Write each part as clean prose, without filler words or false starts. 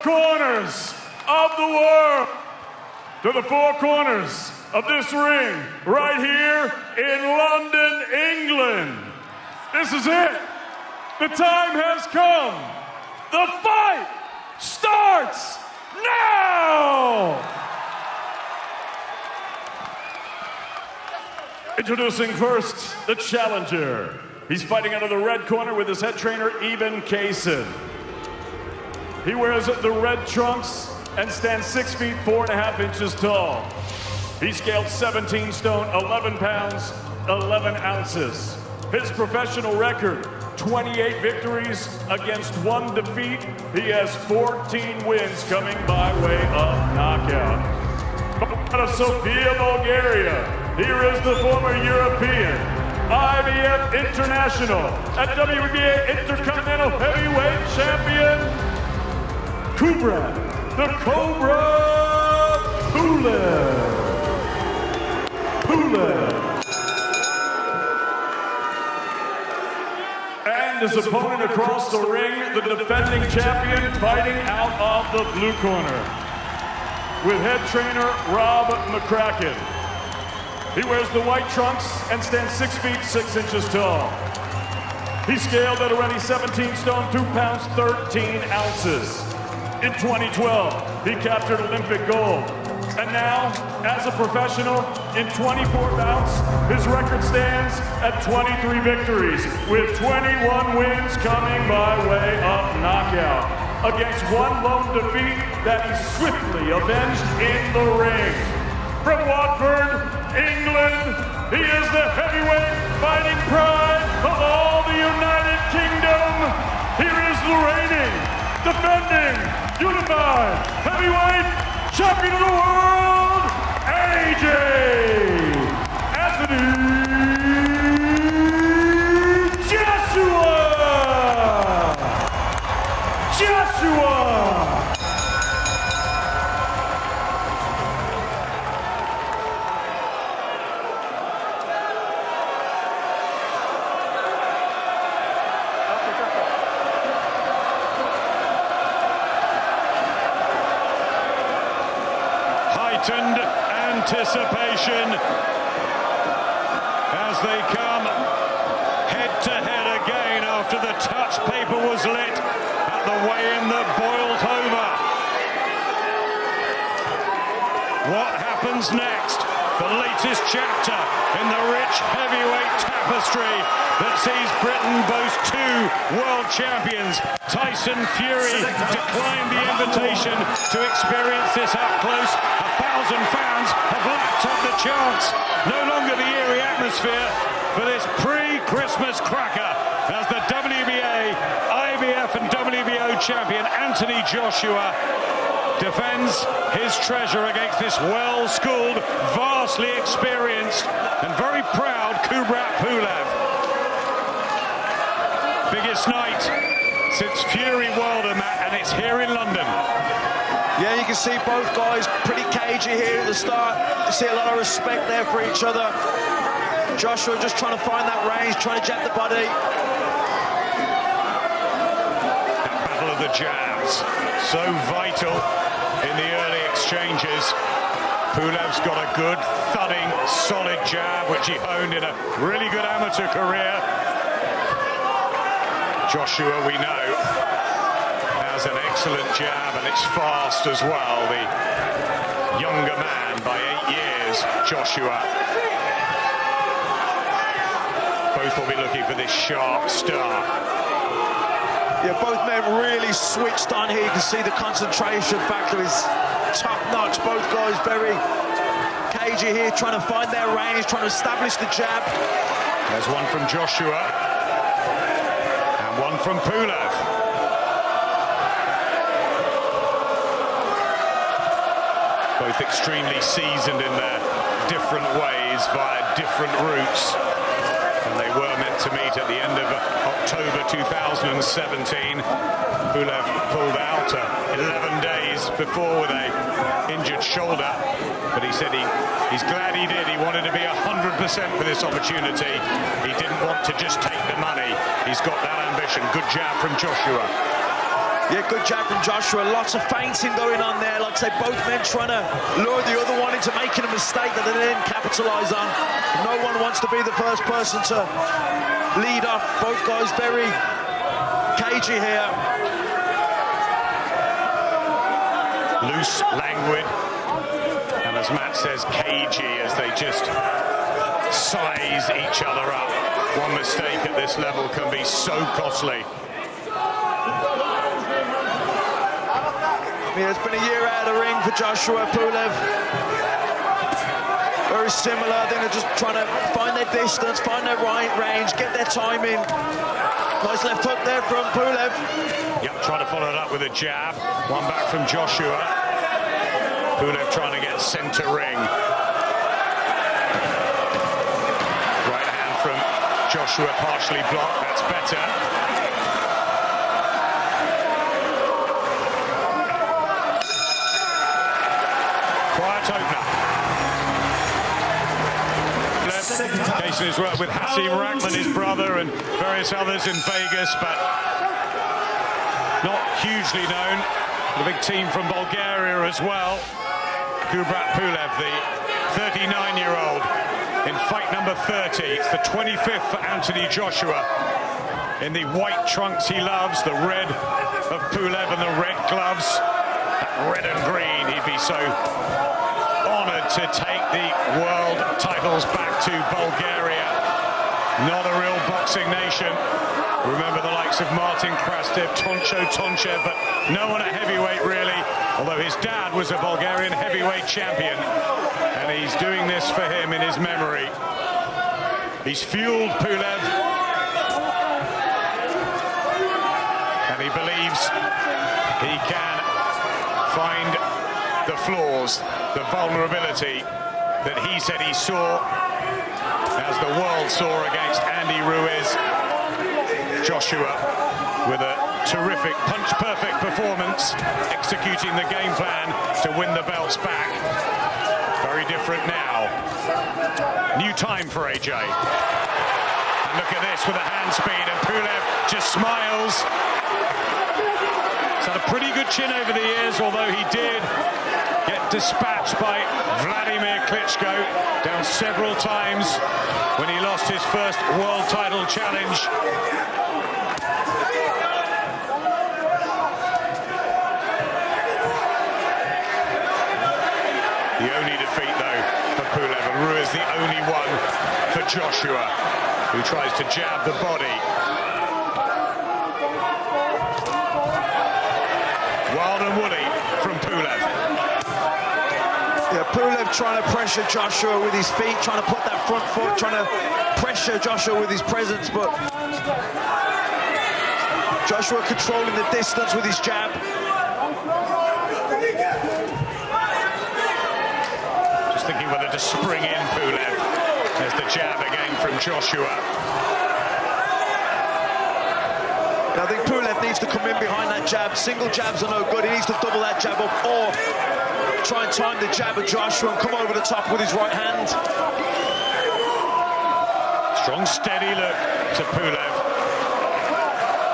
corners of the world, to the four corners of this ring, right here in London, England. This is it. The time has come. The fight starts now! Introducing first, the challenger. He's fighting out of the red corner with his head trainer, Eben Kaysen. He wears the red trunks and stands 6 feet 4.5 inches tall. He scaled 17 stone, 11 pounds, 11 ounces. His professional record, 28 victories against 1 defeat. He has 14 wins coming by way of knockout. Out of Sofia, Bulgaria, here is the former European, IBF International and WBA Intercontinental Heavyweight Champion, Kubrat, the Cobra Pulev. And his opponent across the ring, the defending champion, fighting out of the blue corner with head trainer Rob McCracken. He wears the white trunks and stands 6 feet 6 inches tall. He scaled at already 17 stone, 2 pounds, 13 ounces. In 2012, he captured Olympic gold. And now, as a professional, in 24 bouts, his record stands at 23 victories, with 21 wins coming by way of knockout, against 1 lone defeat that he swiftly avenged in the ring. From Watford, England, he is the heavyweight fighting pride of all the United Kingdom. Here is the reigning, defending, unified heavyweight champion of the world, AJ Anthony Joshua! Heightened anticipation as they come head-to-head again after the touch paper was lit at the weigh-in that boiled over. What happens next? The latest chapter in the rich heavyweight tapestry that sees Britain boast 2 world champions. Tyson Fury declined the invitation to experience this up close. 1,000 fans have lapped up the chance. No longer the eerie atmosphere for this pre-Christmas cracker as the WBA, IBF and WBO champion Anthony Joshua defends his treasure against this well-schooled, vastly experienced and very proud Kubrat Pulev. Biggest night since Fury Wilder, Matt, and it's here in London. Yeah, you can see both guys pretty cagey here at the start. You see a lot of respect there for each other. Joshua just trying to find that range, trying to jab the body. That battle of the jabs, so vital in the early exchanges. Pulev's got a good, thudding, solid jab, which he honed in a really good amateur career. Joshua, we know, has an excellent jab, and it's fast as well. The younger man by 8 years, Joshua. Both will be looking for this sharp start. Yeah, both men really switched on here. You can see the concentration factor is top-notch. Both guys very cagey here, trying to find their range, trying to establish the jab. There's one from Joshua, and one from Pulev. Both extremely seasoned in their different ways via different routes. And they were meant to meet at the end of October 2017. Pulev pulled out 11 days before with a injured shoulder, but he said he's glad he did. He wanted to be 100% for this opportunity. He didn't want to just take the money. He's got that ambition. Good jab from Joshua. Yeah, good jab from Joshua. Lots of feinting going on there. Like I say, both men trying to lure the other one into making a mistake that they didn't capitalise on. No one wants to be the first person to lead off. Both guys very cagey here. Loose, languid, and as Matt says, cagey, as they just size each other up. One mistake at this level can be so costly. Yeah, it's been a year out of the ring for Joshua Pulev. Very similar. I think they're just trying to find their distance, find their right range, get their timing. Nice left hook there from Pulev. Yep, trying to follow it up with a jab. One back from Joshua. Pulev trying to get centre ring. Right hand from Joshua, partially blocked. That's better. Quiet opener. Case in his work with Hasim Rahman, his brother, and various others in Vegas, but not hugely known. The big team from Bulgaria as well. Kubrat Pulev, the 39-year-old, in fight number 30. It's the 25th for Anthony Joshua. In the white trunks he loves, the red of Pulev and the red gloves. That red and green, he'd be so honoured to take the world titles back to Bulgaria. Not a real boxing nation. Remember the likes of Martin Krastev, Tonchev, but no one at heavyweight really, although his dad was a Bulgarian heavyweight champion, and he's doing this for him in his memory. He's fueled Pulev, and he believes he can find the flaws, the vulnerability that he said he saw, as the world saw against Andy Ruiz. Joshua with a terrific punch-perfect performance, executing the game plan to win the belts back. Very different now. New time for AJ. And look at this with a hand speed, and Pulev just smiles. He's had a pretty good chin over the years, although he did get dispatched by Vladimir Klitschko down several times when he lost his first world title challenge. The only defeat, though, for Pulev, and Ruiz the only one for Joshua, who tries to jab the body. Wild and woolly from Pulev. Yeah, Pulev trying to pressure Joshua with his feet, trying to put that front foot, trying to pressure Joshua with his presence, but Joshua controlling the distance with his jab. Thinking whether to spring in Pulev. There's the jab again from Joshua. I think Pulev needs to come in behind that jab. Single jabs are no good. He needs to double that jab up, or try and time the jab of Joshua and come over the top with his right hand. Strong, steady look to Pulev,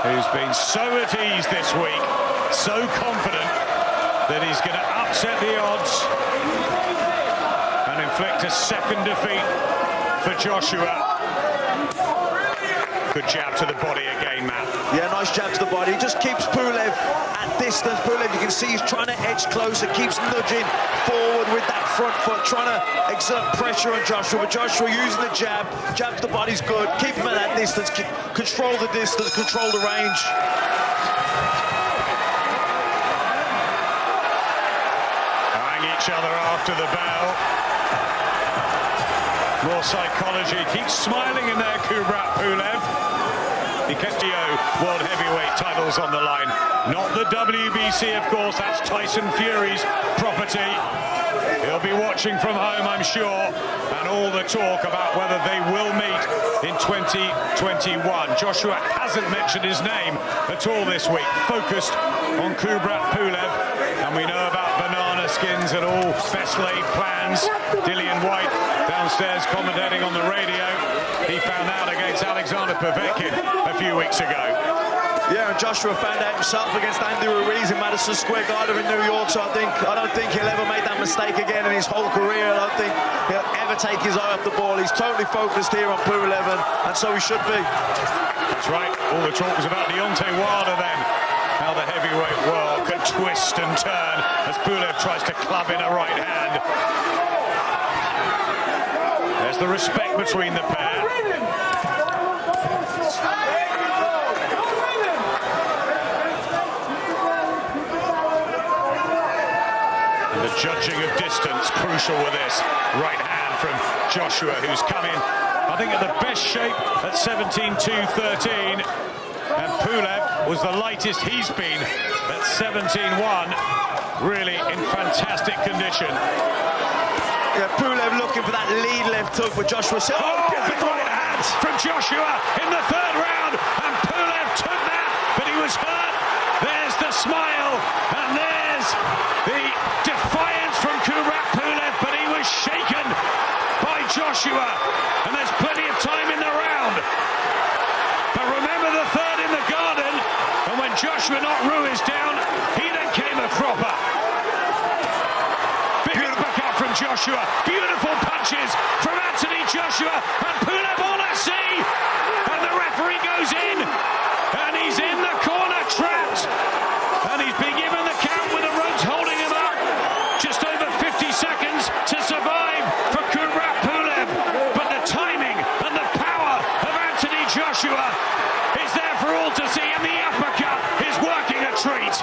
who's been so at ease this week, so confident that he's going to upset the odds and inflict a second defeat for Joshua. Good jab to the body again, Matt. Yeah, nice jab to the body. He just keeps Pulev at distance. Pulev, you can see he's trying to edge closer, keeps nudging forward with that front foot, trying to exert pressure on Joshua. But Joshua using the jab. Jab to the body's good. Keep him at that distance. Control the distance, control the range. Eyeing each other after the bell. More psychology. Keeps smiling in there, Kubrat Pulev. He kept the world heavyweight titles on the line. Not the WBC, of course. That's Tyson Fury's property. He'll be watching from home, I'm sure. And all the talk about whether they will meet in 2021. Joshua hasn't mentioned his name at all this week. Focused on Kubrat Pulev. And we know about banana skins and all best laid plans. Dillian White downstairs commentating on the radio. He found out against Alexander Povetkin a few weeks ago. Yeah, and Joshua found out himself against Andy Ruiz in Madison Square Garden in New York, so I don't think he'll ever make that mistake again in his whole career. I don't think he'll ever take his eye off the ball. He's totally focused here on pulev, and so he should be. That's right. All the talk was about Deontay Wilder then. How the heavyweight world can twist and turn as Pulev tries to club in a right hand. There's the respect between the pair. And the judging of distance crucial with this right hand from Joshua, who's come in, I think, at the best shape at 17-2-13. And Pulev was the lightest he's been at 17-1. Really in fantastic condition. Yeah, Pulev looking for that lead left hook, but Joshua said, oh, good right hand from Joshua in the third round. And Pulev took that, but he was hurt. There's the smile, and there's the defiance from Kubrat Pulev, but he was shaken by Joshua. And there's plenty of time in the round. But remember the third in the Garden, and when Joshua knocked Ruiz down, he then came a cropper. Big uppercut from Joshua, beautiful punches from Anthony Joshua, and Pulev all at sea, and the referee goes in, and he's in the corner trapped, and he's been given the count with the ropes holding him up. Just over 50 seconds to survive for Kubrat Pulev, but the timing and the power of Anthony Joshua is there for all to see, and the uppercut is working a treat.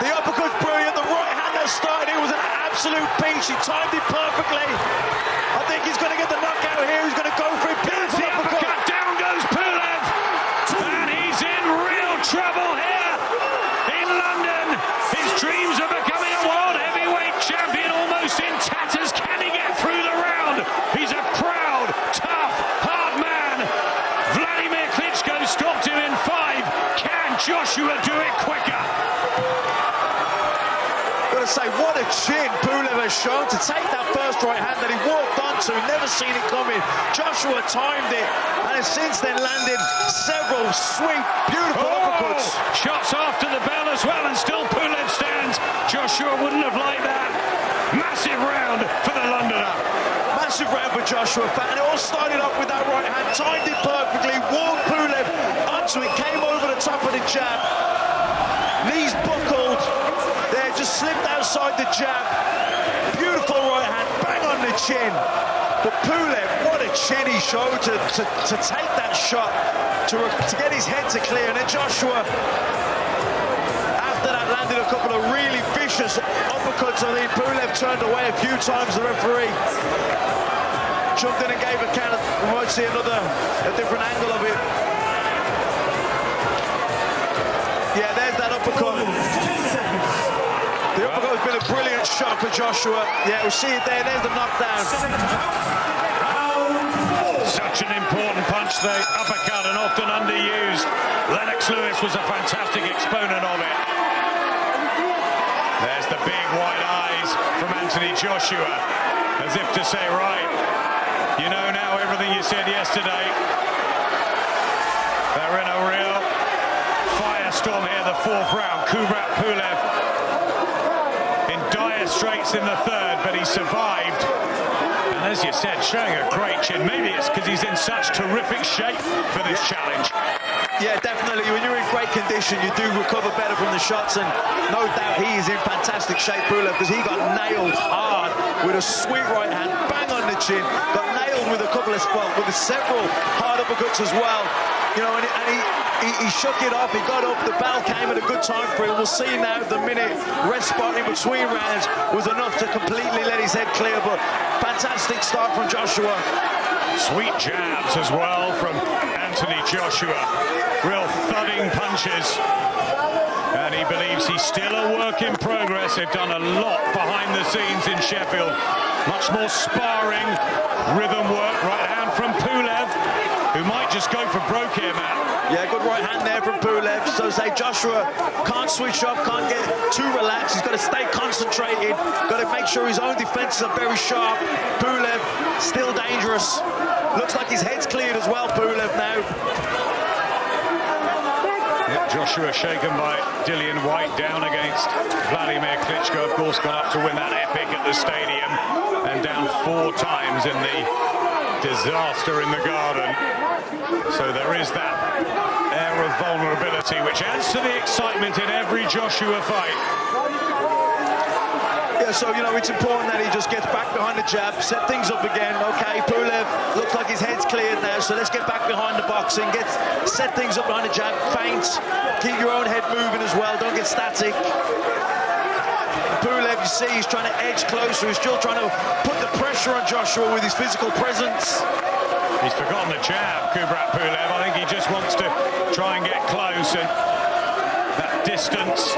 The uppercut's brilliant. The right hand that started it was an absolute peach. He timed it perfectly. I think he's going to get the knockout here. He's going to go for it. Beautiful uppercut. Down goes Pulev, and he's in real trouble here in London. His dreams of becoming a world heavyweight champion almost in tatters. Can he get through the round? He's a proud, tough, hard man. Vladimir Klitschko stopped him in 5. Can Joshua do it quicker? Say what a chin Pulev has shown to take that first right hand that he walked onto, never seen it coming. Joshua timed it and has since then landed several sweet, beautiful uppercuts. Shots after the bell as well, and still Pulev stands. Joshua wouldn't have liked that. Massive round for the Londoner. Massive round for Joshua, and it all started off with that right hand, timed it perfectly, walked Pulev onto it, came over the top of the jab, knees buckled. There, just slipped outside the jab. Beautiful right hand, bang on the chin. But Pulev, what a chin he showed to take that shot, to get his head to clear. And then Joshua, after that, landed a couple of really vicious uppercuts. I think Pulev turned away a few times, the referee jumped in and gave a count. We might see a different angle of it. Yeah, there's that uppercut. The uppercut has been a brilliant shot for Joshua. Yeah, we'll see it there. There's the knockdown. Such an important punch, the uppercut, and often underused. Lennox Lewis was a fantastic exponent of it. There's the big wide eyes from Anthony Joshua, as if to say, right, you know now everything you said yesterday. They're in a real firestorm here, the fourth round. Kubrat Pulev in dire straits in the third, but he survived. And as you said, showing a great chin. Maybe it's because he's in such terrific shape for this challenge. Yeah, definitely. When you're in great condition, you do recover better from the shots, and no doubt he is in fantastic shape, Pulev, because he got nailed hard with a sweet right hand, bang on the chin, got nailed with a couple of, well, with several hard uppercuts as well. You know, and he shook it off, he got up, the bell came at a good time for him. We'll see now if the minute respite in between rounds was enough to completely let his head clear, but fantastic start from Joshua. Sweet jabs as well from Anthony Joshua. Real thudding punches. And he believes he's still a work in progress. They've done a lot behind the scenes in Sheffield. Much more sparring, rhythm work. Right hand from Pulev, who might just go for broke here, Matt. Yeah, good right hand there from Pulev. So say Joshua can't switch up, can't get too relaxed. He's got to stay concentrated. Got to make sure his own defenses are very sharp. Pulev still dangerous. Looks like his head's cleared as well, Pulev now. Yep, Joshua shaken by Dillian White, down against Vladimir Klitschko, of course, gone up to win that epic at the stadium, and down 4 times in the disaster in the Garden. So there is that air of vulnerability, which adds to the excitement in every Joshua fight. Yeah, so, you know, it's important that he just gets back behind the jab, set things up again. Okay, Pulev looks like his head's cleared now, so let's get back behind the boxing, set things up behind the jab, feints, keep your own head moving as well, don't get static. Pulev, you see, he's trying to edge closer, he's still trying to put the pressure on Joshua with his physical presence. He's forgotten the jab, Kubrat Pulev. I think he just wants to try and get close, and that distance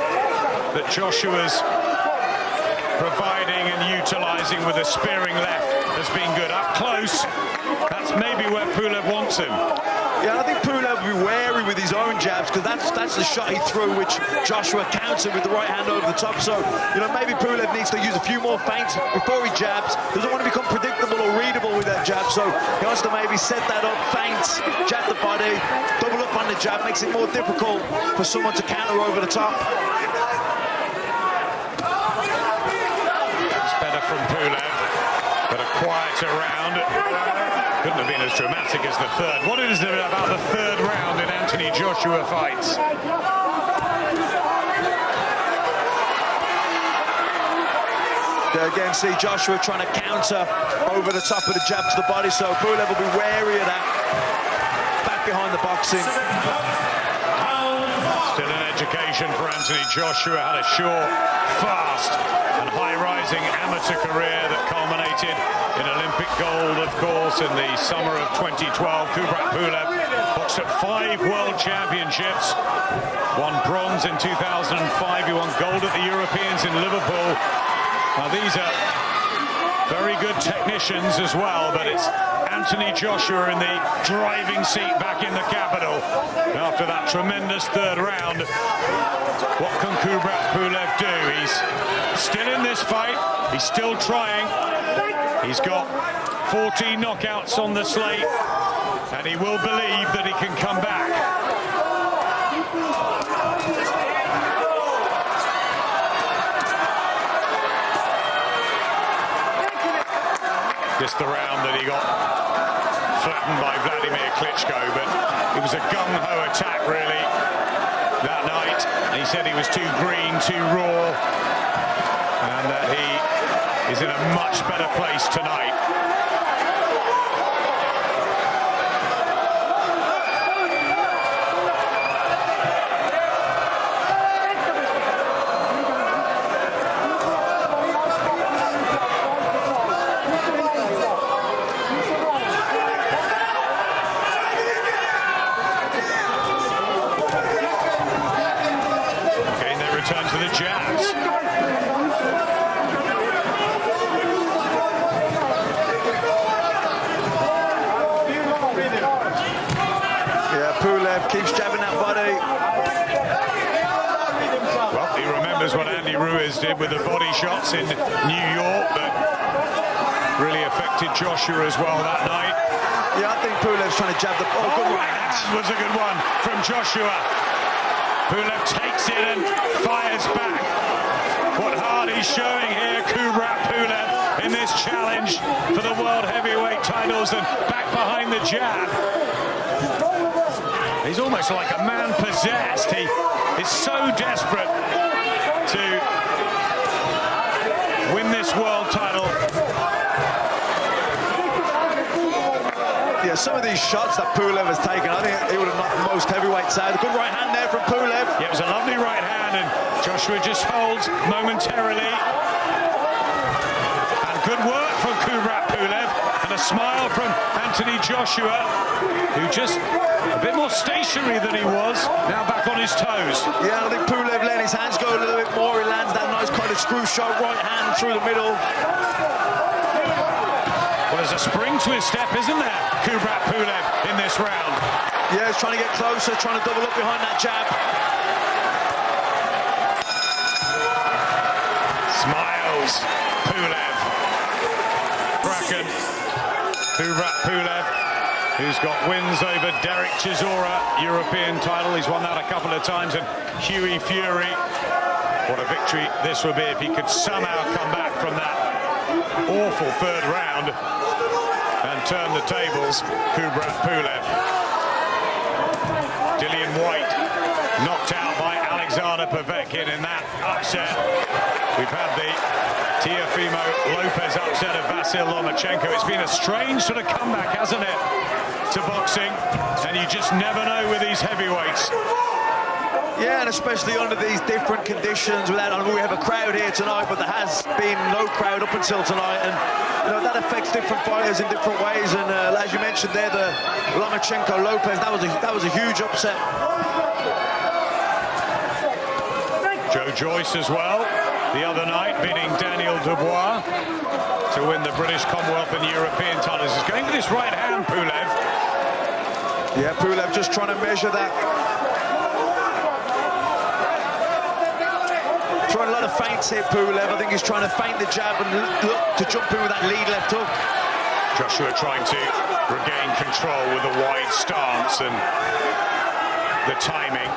that Joshua's providing and utilising with a spearing left has been good. Up close, that's maybe where Pulev wants him. Yeah, I think Pulev will be wary with his own jabs, because that's the shot he threw, which Joshua countered with the right hand over the top. So, you know, maybe Pulev needs to use a few more feints before he jabs. Doesn't want to become predictable or readable with that jab, so he wants to maybe set that up, feints, jab the body, double up on the jab, makes it more difficult for someone to counter over the top. From Pulev, but a quieter round. Couldn't have been as dramatic as the third. What is it about the third round in Anthony Joshua fights? There again, see Joshua trying to counter over the top of the jab to the body, so Pulev will be wary of that. Back behind the boxing. Still an education for Anthony Joshua. Had a short, fast and high-rising amateur career that culminated in Olympic gold, of course, in the summer of 2012. Kubrat Pulev boxed at 5 world championships, won bronze in 2005, he won gold at the Europeans in Liverpool. Now these are very good technicians as well, but it's Anthony Joshua in the driving seat back in the capital after that tremendous third round. What can Kubrat Pulev do? He's still in this fight, he's still trying. He's got 14 knockouts on the slate, and he will believe that he can come back. Just the round that he got flattened by Vladimir Klitschko, but it was a gung-ho attack really that night. He said he was too green, too raw, and that he is in a much better place tonight. Return to the jabs. Yeah, Pulev keeps jabbing that body. Well, he remembers what Andy Ruiz did with the body shots in New York that really affected Joshua as well that night. Yeah, I think Pulev's trying to jab the... Oh, good right hand. Was a good one from Joshua. Pulev takes it and fires back. What heart he's showing here, Kubrat Pulev, in this challenge for the world heavyweight titles, and back behind the jab. He's almost like a man possessed. He is so desperate to win this world title. Yeah, some of these shots that Pulev has taken, I think he would have knocked most heavyweights out. A good right hand there from Pulev. Yeah, it was a lovely right hand, and Joshua just holds momentarily. And good work from Kubrat Pulev, and a smile from Anthony Joshua, who just a bit more stationary than he was, now back on his toes. Yeah, I think Pulev letting his hands go a little bit more. He lands that nice kind of screw shot, right hand through the middle. Well, there's a spring to his step, isn't there, Kubrat Pulev, in this round? Yeah, he's trying to get closer, trying to double up behind that jab. Smiles, Pulev. Bracken, Kubrat Pulev. who's got wins over Derek Chisora, European title. He's won that a couple of times, and Hughie Fury. What a victory this would be if he could somehow come back from that awful third round and turn the tables. Kubrat Pulev. Dillian White knocked out by Alexander Povetkin in that upset. We've had the Teofimo Lopez upset of Vasil Lomachenko. It's been a strange sort of comeback, hasn't it, to boxing? And you just never know with these heavyweights. Yeah, and especially under these different conditions. Without, I mean, we have a crowd here tonight, but there has been no crowd up until tonight, and you know that affects different fighters in different ways. And as you mentioned there, the Lomachenko Lopez, that was a huge upset. Joe Joyce as well, the other night, beating Daniel Dubois to win the British, Commonwealth and European titles. He's going with his right hand, Pulev. Yeah, Pulev just trying to measure that. Throwing a lot of feints here, Pulev. I think he's trying to feint the jab and look to jump in with that lead left hook. Joshua trying to regain control with a wide stance and the timing.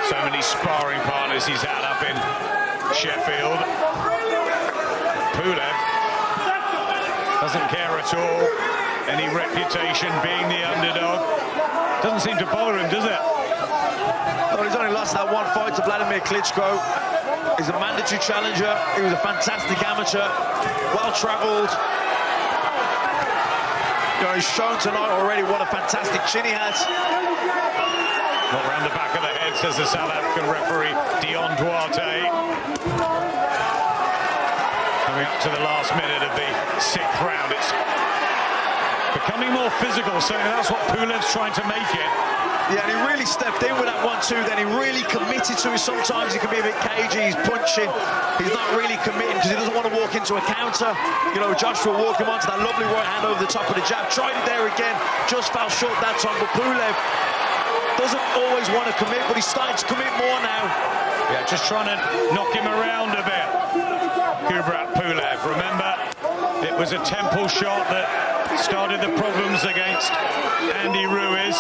So many sparring partners he's had up in Sheffield. Pulev doesn't care at all. Any reputation being the underdog doesn't seem to bother him, does it? Well, he's only lost that one fight to Vladimir Klitschko. He's a mandatory challenger. He was a fantastic amateur, well-travelled. You know, he's shown tonight already what a fantastic chin he has. Not round the back of the head, says the South African referee, Dion Duarte. Coming up to the last minute of the 6th round. It's becoming more physical, so that's what Pulev's trying to make it. Yeah, and he really stepped in with that 1-2, then he really committed to it. Sometimes he can be a bit cagey, he's punching, he's not really committing because he doesn't want to walk into a counter. You know, Joshua walked him onto that lovely right hand over the top of the jab, tried it there again, just fell short that time, but Pulev doesn't always want to commit, but he's starting to commit more now. Yeah, just trying to knock him around a bit. Kubrat Pulev, remember, it was a temple shot that started the problems against Andy Ruiz.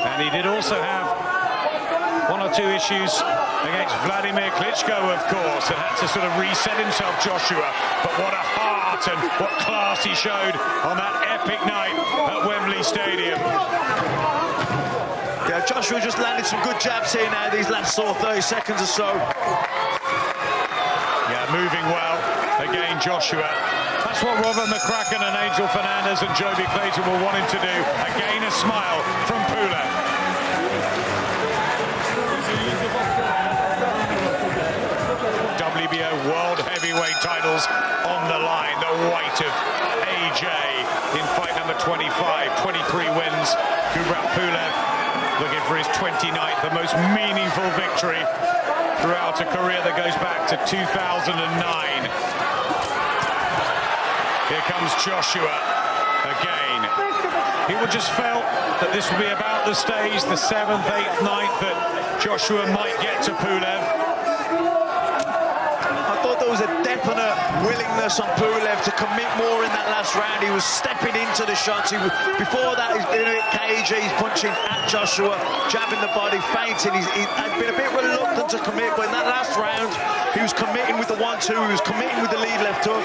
And he did also have 1 or 2 issues against Vladimir Klitschko, of course, and had to sort of reset himself, Joshua. But what a heart and what class he showed on that epic night at Wembley Stadium. Yeah, Joshua just landed some good jabs here now, these last sort of 30 seconds or so. Yeah, moving well. Again, Joshua. That's what Robert McCracken and Angel Fernandez and Joby Clayton will want him to do. Again, a smile from Pulev. WBO World Heavyweight titles on the line. The white of AJ in fight number 25. 23 wins. Kubrat Pulev looking for his 29th, the most meaningful victory throughout a career that goes back to 2009. Here comes Joshua again. People just felt that this would be about the stage, the 7th, 8th, 9th, that Joshua might get to Pulev. I thought there was a definite willingness on Pulev to commit more in that last round. He was stepping into the shots. Before that, he's been a bit cagey. He's punching at Joshua, jabbing the body, feinting. He had been a bit reluctant to commit, but in that last round, he was committing with the 1-2. He was committing with the lead left hook.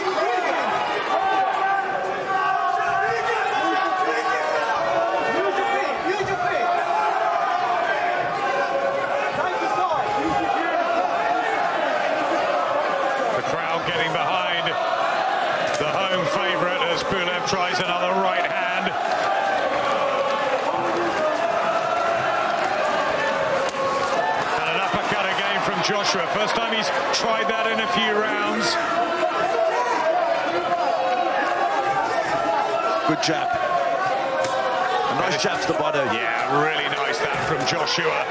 Getting behind the home favourite as Pulev tries another right hand. And an uppercut again from Joshua. First time he's tried that in a few rounds. Good jab. A nice jab to the body. Yeah, really nice that from Joshua.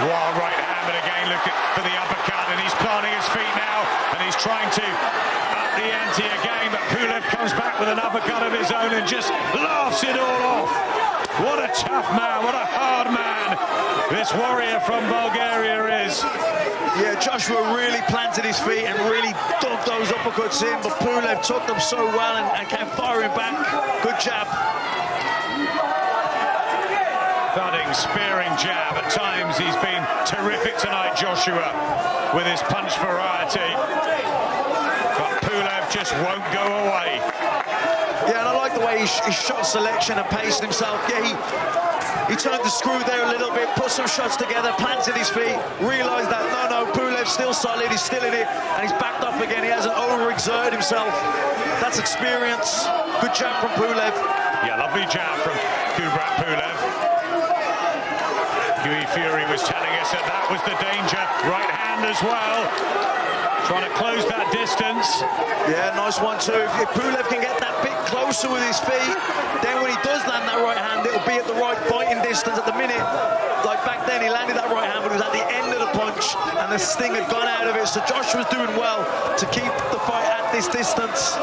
Wild right hand, but again looking for the uppercut, and he's planting his feet now, and he's trying to up the ante again, but Pulev comes back with an uppercut of his own and just laughs it all off. What a tough man, what a hard man this warrior from Bulgaria is. Yeah, Joshua really planted his feet and really dug those uppercuts in, but Pulev took them so well and kept firing back. Good jab. Thudding, spearing jab. At times he's been terrific tonight, Joshua, with his punch variety. But Pulev just won't go away. Yeah, and I like the way his shot selection and pacing himself. Yeah, he turned the screw there a little bit, put some shots together, planted his feet, realised that, no, Pulev's still solid, he's still in it, and he's backed up again. He hasn't overexerted himself. That's experience. Good jab from Pulev. Yeah, lovely jab from Kubrat Pulev. Hughie Fury was telling us that that was the danger. Right hand as well. Trying to close that distance. Yeah, nice one too. If Pulev can get that bit closer with his feet, then when he does land that right hand, it'll be at the right biting distance. At the minute, like back then, he landed that right hand, but it was at the end of the punch, and the sting had gone out of it. So Joshua's doing well to keep the fight at this distance.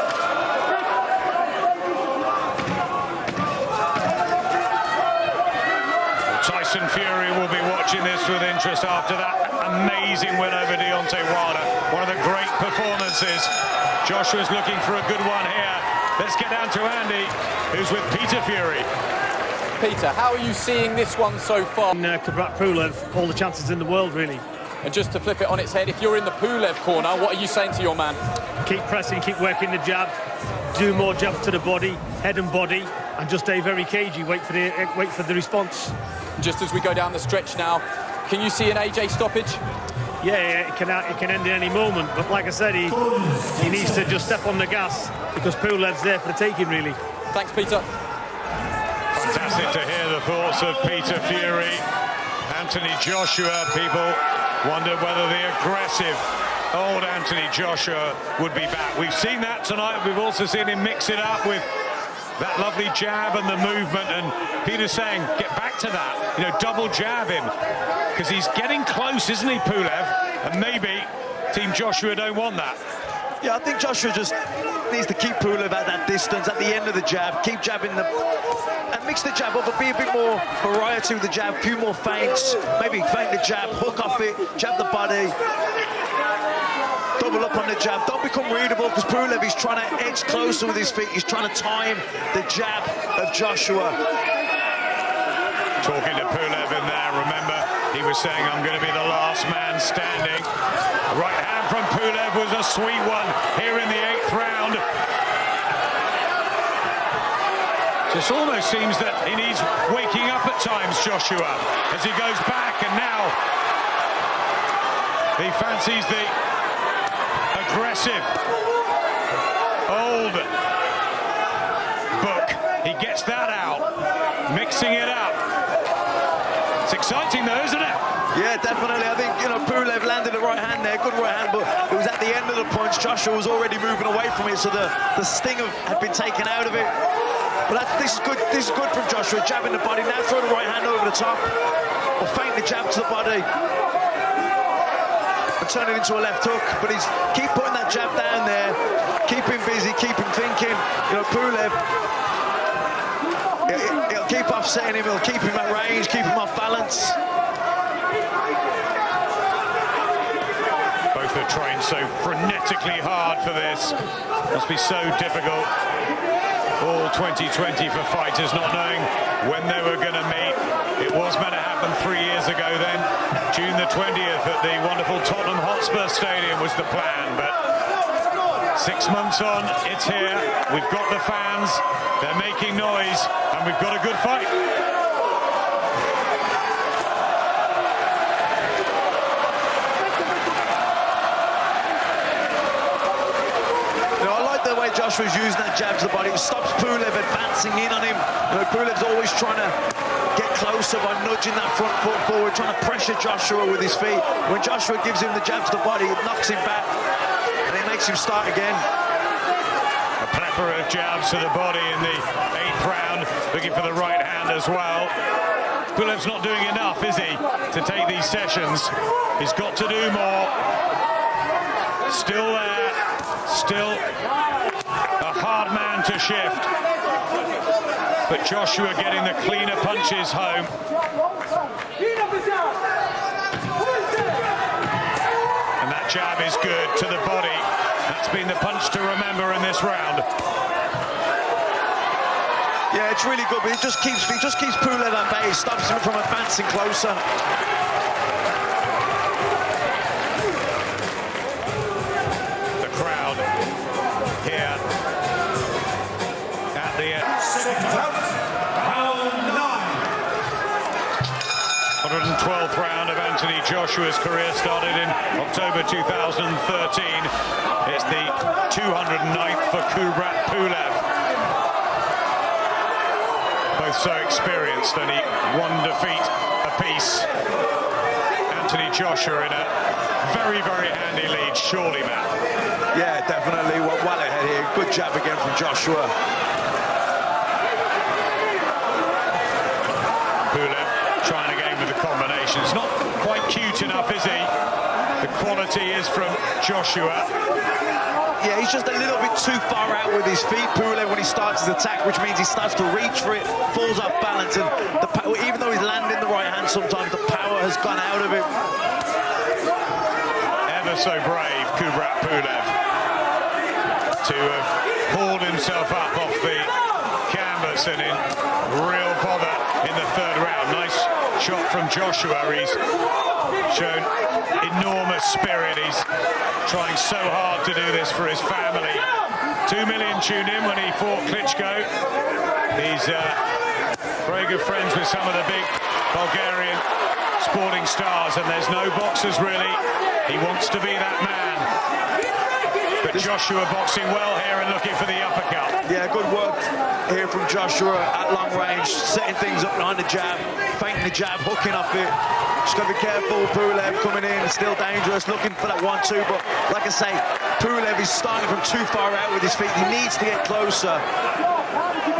Tyson Fury will be watching this with interest after that amazing win over Deontay Wilder. One of the great performances. Joshua's looking for a good one here. Let's get down to Andy, who's with Peter Fury. Peter, how are you seeing this one so far? Kubrat Pulev, all the chances in the world, really. And just to flip it on its head, if you're in the Pulev corner, what are you saying to your man? Keep pressing, keep working the jab, do more jabs to the body, head and body, and just stay very cagey. Wait for the response. Just as we go down the stretch now, can you see an AJ stoppage? Yeah, it can end in any moment. But like I said, he needs to just step on the gas because Pulev's there for the taking, really. Thanks, Peter. Fantastic to hear the thoughts of Peter Fury. Anthony Joshua, people wondered whether the aggressive old Anthony Joshua would be back. We've seen that tonight. We've also seen him mix it up with that lovely jab and the movement, and Peter's saying, get back to that, double jab him, because he's getting close, isn't he, Pulev? And maybe Team Joshua don't want that. Yeah, I think Joshua just needs to keep Pulev at that distance, at the end of the jab, keep jabbing and mix the jab up, but be a bit more variety with the jab, a few more feints, maybe feint the jab, hook off it, jab the body, double up on the jab. Don't become readable, because Pulev is trying to edge closer with his feet. He's trying to time the jab of Joshua. Talking to Pulev in there, remember, he was saying, I'm going to be the last man standing. The right hand from Pulev was a sweet one here in the 8th round. Just almost seems that he needs waking up at times, Joshua, as he goes back, and now he fancies the aggressive old book. He gets that out, mixing it up. It's exciting though, isn't it? Yeah, definitely. I think, Pulev landed the right hand there, good right hand, but it was at the end of the punch. Joshua was already moving away from it, so the sting had been taken out of it. But this is good. This is good from Joshua, jabbing the body. Now throw the right hand over the top, or feint the jab to the body. Turn it into a left hook, but he's keep putting that jab down there, keep him busy, keep him thinking. Pulev, he'll keep offsetting him, he'll keep him at range, keep him off balance. Both are trained so frenetically hard for this. Must be so difficult. All 2020 for fighters, not knowing when they were going to meet. It was meant to happen 3 years ago then. June the 20th at the wonderful Tottenham Hotspur Stadium was the plan, but 6 months on, it's here. We've got the fans, they're making noise, and we've got a good fight. The way Joshua's using that jab to the body, it stops Pulev advancing in on him. Pulev's always trying to get closer by nudging that front foot forward, trying to pressure Joshua with his feet. When Joshua gives him the jab to the body, it knocks him back, and it makes him start again. A plethora of jabs to the body in the 8th round, looking for the right hand as well. Pulev's not doing enough, is he, to take these sessions? He's got to do more. Still there, still a hard man to shift. but Joshua getting the cleaner punches home. And that jab is good to the body. That's been the punch to remember in this round. Yeah, it's really good, but he just keeps Pulev at bay. He stops him from advancing closer. The crowd here at the end. 112th round of Anthony Joshua's career started in October 2013. It's the 209th for Kubrat Pulev. Both so experienced, only one defeat apiece. Anthony Joshua in a very, very handy lead, surely, Matt. Yeah, definitely. Well ahead here. Good jab again from Joshua. Pulev trying again with the combinations. Not quite cute enough, is he? The quality is from Joshua. Yeah, he's just a little bit too far out with his feet, Pulev, when he starts his attack, which means he starts to reach for it, falls off balance, and even though he's landing the right hand sometimes, the power has gone out of him. Ever so brave, Kubrat Pulev, to have hauled himself up off the canvas and in real bother in the third round. Nice shot from Joshua. He's shown enormous spirit. He's trying so hard to do this for his family. 2 million tuned in when he fought Klitschko. He's very good friends with some of the big Bulgarian sporting stars, and there's no boxers really. He wants to be that man. But Joshua boxing well here and looking for the uppercut. Yeah, good work here from Joshua at long range, setting things up behind the jab, feinting the jab, hooking off it. Just got to be careful. Pulev coming in, still dangerous, looking for that 1-2. But like I say, Pulev is starting from too far out with his feet. He needs to get closer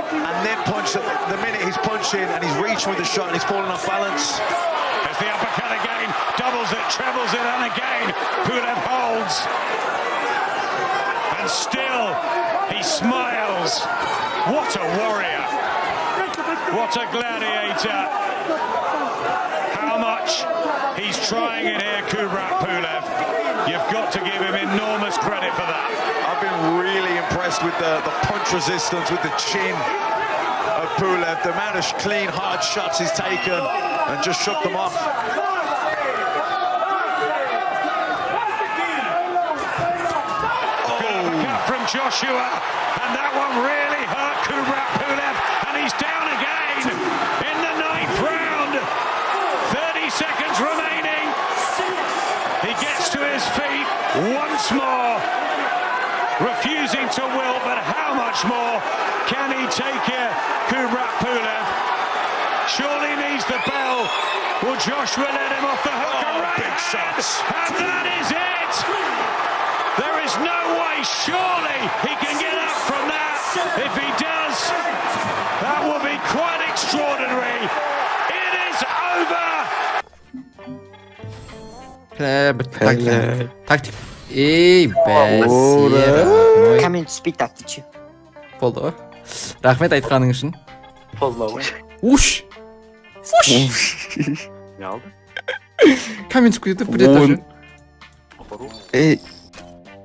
and then punch. The minute he's punching and he's reaching with the shot and he's falling off balance. There's the uppercut again, doubles it, trebles it, and again Pulev holds. And still he smiles. What a warrior. What a gladiator. How much he's trying in here, Kubrat Pulev. You've got to give him enormous credit for that. I've been really impressed with the punch resistance, with the chin of Pulev. The amount of clean, hard shots he's taken and just shook them off. From Joshua, and that one really hurt Kubrat Pulev, and he's down again in the 9th round. 30 seconds remaining. He gets to his feet once more, refusing to wilt, but how much more can he take here, Kubrat Pulev? Surely needs the bell. Will Joshua let him off the hook? Big shots. And that is it. There is no way, surely, he can get up from that. If he does, that will be quite extraordinary. It is over. Taktik. Бәсе. Comment speak тактичи. Болды. Рахмет айтқаның үшін. Уш. Не oldu? Коммент күйтіп біледі.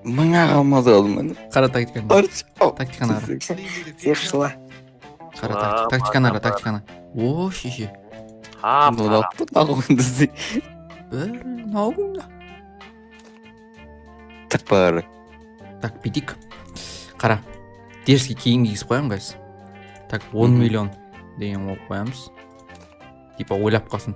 Мыңа қалмады алдым мен. Қара тактиканы. Тактиканы қара. Зершила. Қара тактиканы қара, тактиканы. О, шеше. Нодапты нағуындызды. Нағуында. Так бары. Так, бедик. Қара. Дерске кейін кигіз қоям, гайс. Так, 10 миллион деген ол қоямыз. Типа ойлап қалсын.